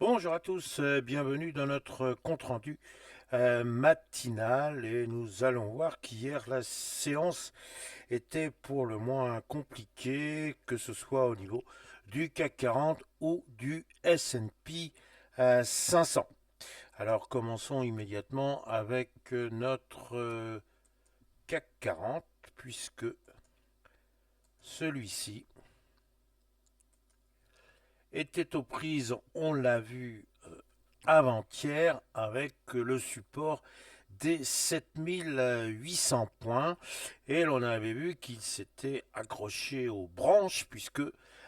Bonjour à tous, bienvenue dans notre compte-rendu matinal et nous allons voir qu'hier la séance était pour le moins compliquée, que ce soit au niveau du CAC 40 ou du S&P 500. Alors commençons immédiatement avec notre CAC 40 puisque celui-ci était aux prises, on l'a vu avant-hier, avec le support des 7800 points et l'on avait vu qu'il s'était accroché aux branches puisque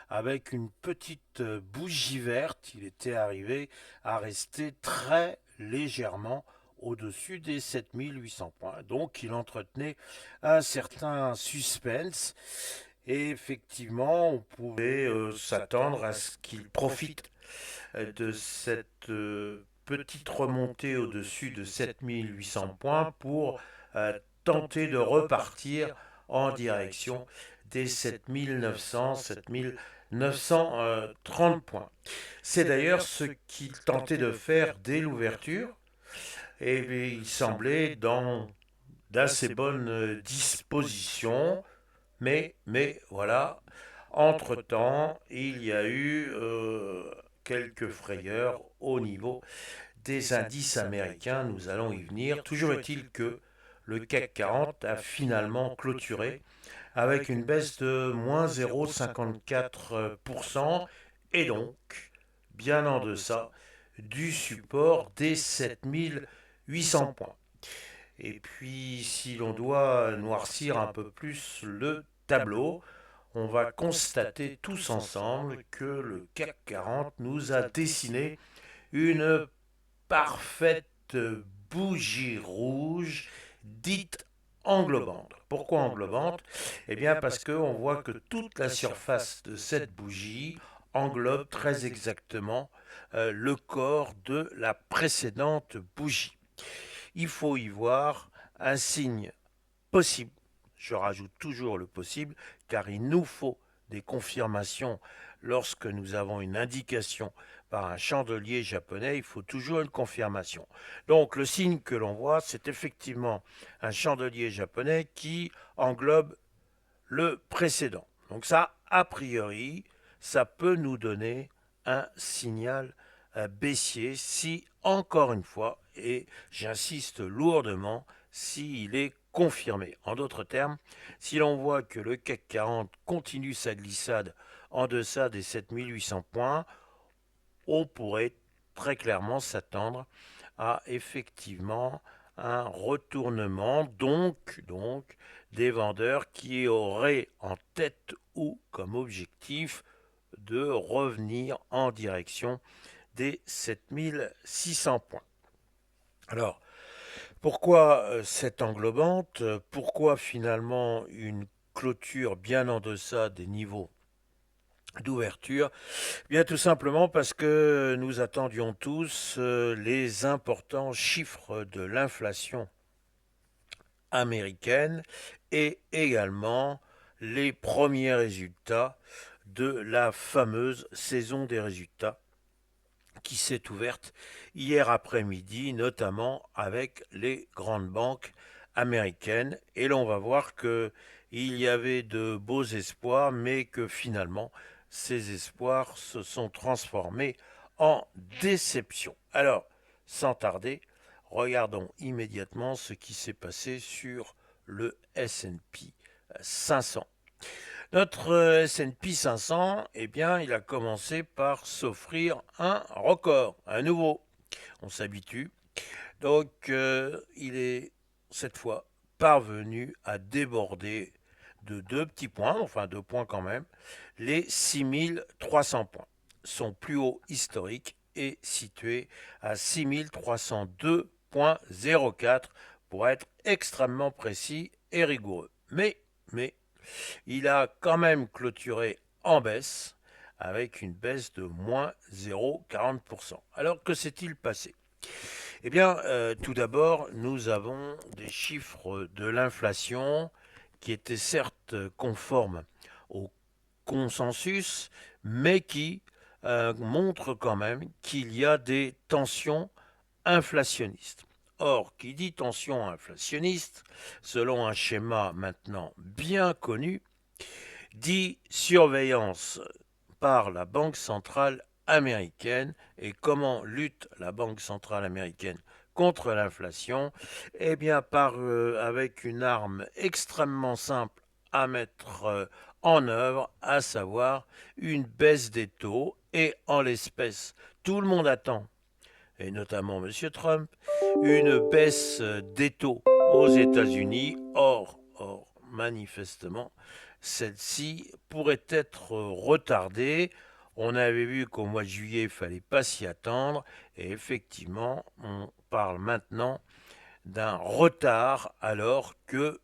avec une petite bougie verte il était arrivé à rester très légèrement au-dessus des 7800 points. Donc il entretenait un certain suspense et effectivement on pouvait s'attendre à ce qu'il profite de cette petite remontée au-dessus de 7800 points pour tenter de repartir en direction des 7900, 7930 points. C'est d'ailleurs ce qu'il tentait de faire dès l'ouverture et il semblait dans d'assez bonnes dispositions, mais voilà, entre-temps, il y a eu quelques frayeurs au niveau des indices américains, nous allons y venir. Toujours est-il que le CAC 40 a finalement clôturé avec une baisse de moins 0,54% et donc bien en deçà du support des 7800 points. Et puis si l'on doit noircir un peu plus le tableau, on va constater tous ensemble que le CAC 40 nous a dessiné une parfaite bougie rouge dite englobante. Pourquoi englobante? Eh bien parce qu'on voit que toute la surface de cette bougie englobe très exactement le corps de la précédente bougie. Il faut y voir un signe possible. Je rajoute toujours le possible car il nous faut des confirmations lorsque nous avons une indication par un chandelier japonais, il faut toujours une confirmation. Donc le signe que l'on voit, c'est effectivement un chandelier japonais qui englobe le précédent. Donc ça, a priori, ça peut nous donner un signal baissier si, encore une fois, et j'insiste lourdement, s'il est confirmé. En d'autres termes, si l'on voit que le CAC 40 continue sa glissade en deçà des 7800 points, on pourrait très clairement s'attendre à effectivement un retournement, donc des vendeurs qui auraient en tête ou comme objectif de revenir en direction des 7600 points. Alors, pourquoi cette englobante? Pourquoi finalement une clôture bien en deçà des niveaux d'ouverture? Bien tout simplement parce que nous attendions tous les importants chiffres de l'inflation américaine et également les premiers résultats de la fameuse saison des résultats qui s'est ouverte hier après-midi, notamment avec les grandes banques américaines. Et l'on va voir que il y avait de beaux espoirs, mais que finalement, ces espoirs se sont transformés en déception. Alors, sans tarder, regardons immédiatement ce qui s'est passé sur le S&P 500. Notre S&P 500, eh bien, il a commencé par s'offrir un record, un nouveau. On s'habitue. Donc, il est cette fois parvenu à déborder de 2 petits points, enfin 2 points quand même, les 6300 points. Son plus haut historique est situé à 6302,04 pour être extrêmement précis et rigoureux. Mais il a quand même clôturé en baisse avec une baisse de moins 0,40%. Alors que s'est-il passé? Eh bien, tout d'abord, nous avons des chiffres de l'inflation qui étaient certes conformes au consensus, mais qui montre quand même qu'il y a des tensions inflationnistes. Or, qui dit tension inflationniste, selon un schéma maintenant bien connu, dit surveillance par la Banque centrale américaine. Et comment lutte la Banque centrale américaine contre l'inflation? Eh bien, avec une arme extrêmement simple à mettre en œuvre, à savoir une baisse des taux. Et en l'espèce, tout le monde attend, et notamment M. Trump, une baisse des taux aux États-Unis. Or, manifestement, celle-ci pourrait être retardée. On avait vu qu'au mois de juillet, il ne fallait pas s'y attendre. Et effectivement, on parle maintenant d'un retard alors qu'il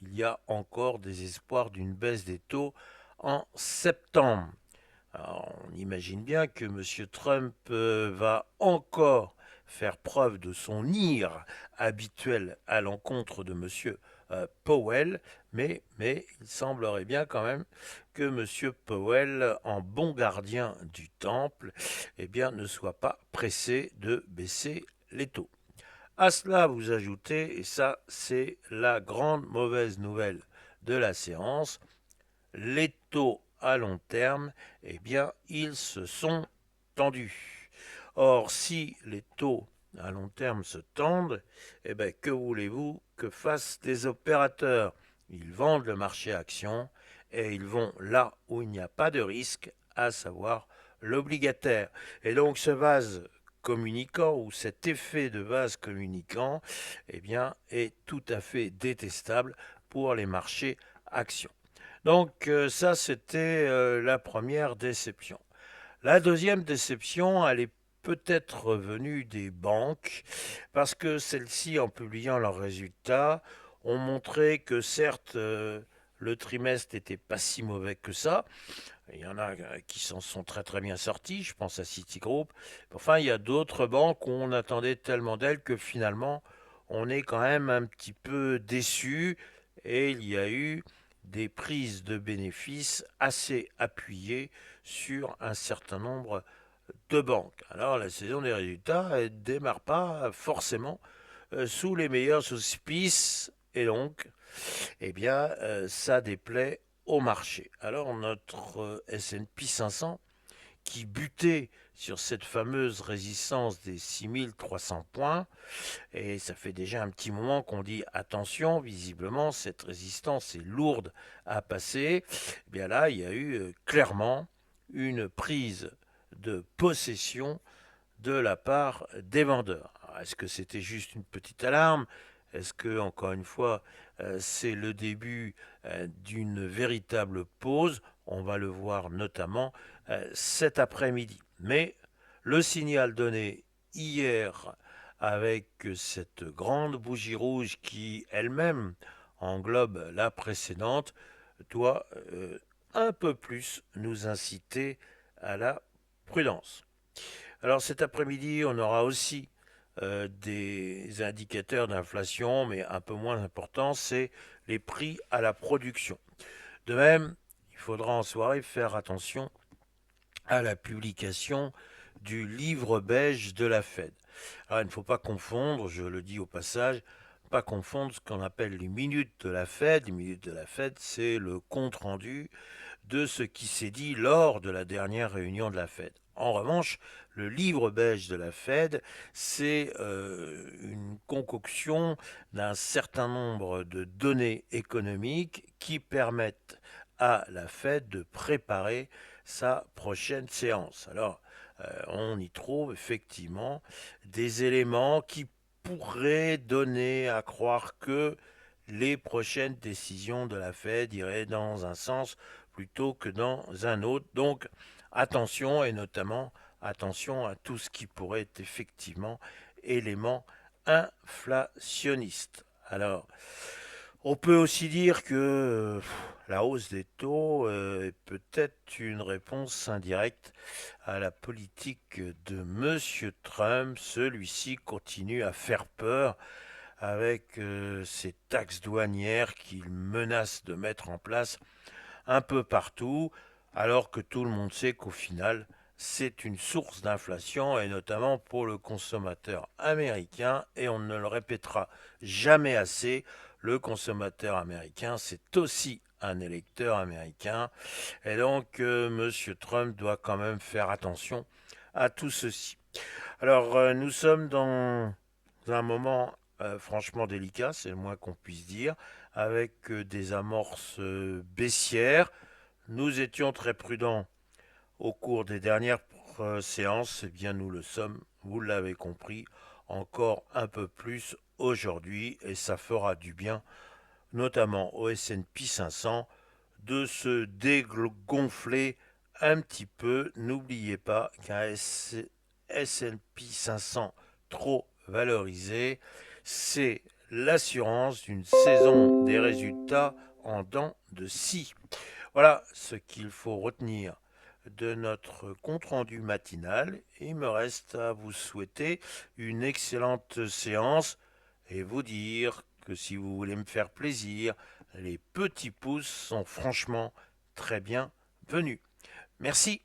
y a encore des espoirs d'une baisse des taux en septembre. Alors, on imagine bien que M. Trump va encore faire preuve de son ire habituel à l'encontre de M. Powell, mais il semblerait bien quand même que M. Powell, en bon gardien du temple, eh bien, ne soit pas pressé de baisser les taux. À cela, vous ajoutez, et ça c'est la grande mauvaise nouvelle de la séance, les taux à long terme, eh bien, ils se sont tendus. Or, si les taux à long terme se tendent, eh bien, que voulez-vous que fassent les opérateurs? Ils vendent le marché action et ils vont là où il n'y a pas de risque, à savoir l'obligataire. Et donc, ce vase communicant ou cet effet de vase communicant, eh bien, est tout à fait détestable pour les marchés actions. Donc ça, c'était la première déception. La deuxième déception, elle est peut-être venue des banques, parce que celles-ci, en publiant leurs résultats, ont montré que certes, le trimestre n'était pas si mauvais que ça. Il y en a qui s'en sont très très bien sortis, je pense à Citigroup. Enfin, il y a d'autres banques où on attendait tellement d'elles que finalement, on est quand même un petit peu déçu, et il y a eu des prises de bénéfices assez appuyées sur un certain nombre de banques. Alors la saison des résultats, elle ne démarre pas forcément sous les meilleurs auspices, et donc eh bien, ça déplaît au marché. Alors notre S&P 500, qui butait sur cette fameuse résistance des 6300 points, et ça fait déjà un petit moment qu'on dit attention, visiblement cette résistance est lourde à passer, eh bien là il y a eu clairement une prise de possession de la part des vendeurs. Est-ce que c'était juste une petite alarme? Est-ce que, encore une fois, c'est le début d'une véritable pause? On va le voir notamment cet après-midi. Mais le signal donné hier avec cette grande bougie rouge qui elle-même englobe la précédente doit un peu plus nous inciter à la prudence. Alors cet après-midi, on aura aussi des indicateurs d'inflation, mais un peu moins importants, c'est les prix à la production. De même, il faudra en soirée faire attention à la publication du livre beige de la Fed. Alors il ne faut pas confondre, je le dis au passage, pas confondre ce qu'on appelle les minutes de la Fed. Les minutes de la Fed, c'est le compte-rendu de ce qui s'est dit lors de la dernière réunion de la Fed. En revanche, le livre beige de la Fed, c'est une concoction d'un certain nombre de données économiques qui permettent à la Fed de préparer sa prochaine séance. Alors, on y trouve effectivement des éléments qui pourraient donner à croire que les prochaines décisions de la Fed iraient dans un sens plutôt que dans un autre. Donc attention, et notamment attention à tout ce qui pourrait être effectivement élément inflationniste. Alors, on peut aussi dire que la hausse des taux est peut-être une réponse indirecte à la politique de M. Trump. Celui-ci continue à faire peur avec ces taxes douanières qu'il menace de mettre en place un peu partout, alors que tout le monde sait qu'au final, c'est une source d'inflation et notamment pour le consommateur américain et on ne le répétera jamais assez, le consommateur américain c'est aussi un électeur américain et donc Monsieur Trump doit quand même faire attention à tout ceci. Alors nous sommes dans un moment franchement délicat, c'est le moins qu'on puisse dire, avec des amorces baissières. Nous étions très prudents au cours des dernières séances, eh bien nous le sommes, vous l'avez compris, encore un peu plus aujourd'hui et ça fera du bien, notamment au S&P 500, de se dégonfler un petit peu. N'oubliez pas qu'un S&P 500 trop valorisé, c'est l'assurance d'une saison des résultats en dents de scie. Voilà ce qu'il faut retenir de notre compte-rendu matinal. Il me reste à vous souhaiter une excellente séance et vous dire que si vous voulez me faire plaisir, les petits pouces sont franchement très bien venus. Merci.